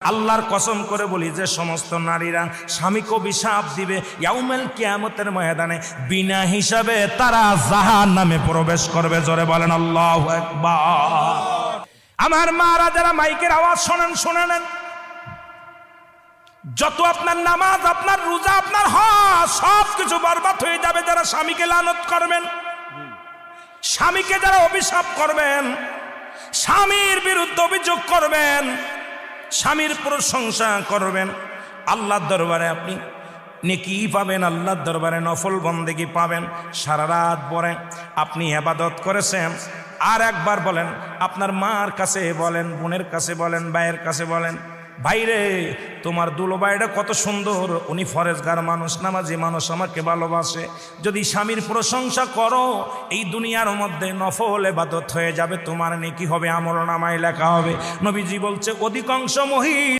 আল্লাহর কসম করে বলি যে সমস্ত নারীরা স্বামীকে অভিশাপ দিবে ইয়াউমুল কিয়ামতের ময়দানে বিনা হিসাবে তারা জাহান্নামে প্রবেশ করবে। জোরে বলেন আল্লাহু আকবার। আমার মারা যারা মাইকের আওয়াজ শোনেন, শুনে নেন, যত আপনার নামাজ, আপনার রোজা, আপনার হজ সব কিছু বরবাদ হয়ে যাবে যারা স্বামীকে লানত করবেন, স্বামীকে যারা অভিশাপ করবেন, স্বামীর বিরুদ্ধে অভিযোগ করবেন, স্বামীর প্রশংসা করবেন। আল্লাহর দরবারে আপনি নেকি পাবেন, আল্লাহর দরবারে নফল বন্দেগি পাবেন। সারা রাত পরে আপনি ইবাদত করেছেন, আর একবার বলেন, আপনার মার কাছে বলেন, বোনের কাছে বলেন, ভাইয়ের কাছে বলেন, ভাইরে তোমার দুলোবাইটা কত সুন্দর, উনি ফরেজগার মানুষ, নামাজি মানুষ, আমাকে ভালোবাসে। যদি স্বামীর প্রশংসা করো, এই দুনিয়ার মধ্যে নফল ইবাদত হয়ে যাবে, তোমার নেকি হবে, আমলনামায় লেখা হবে। নবীজি বলছে অধিকাংশ মহিলা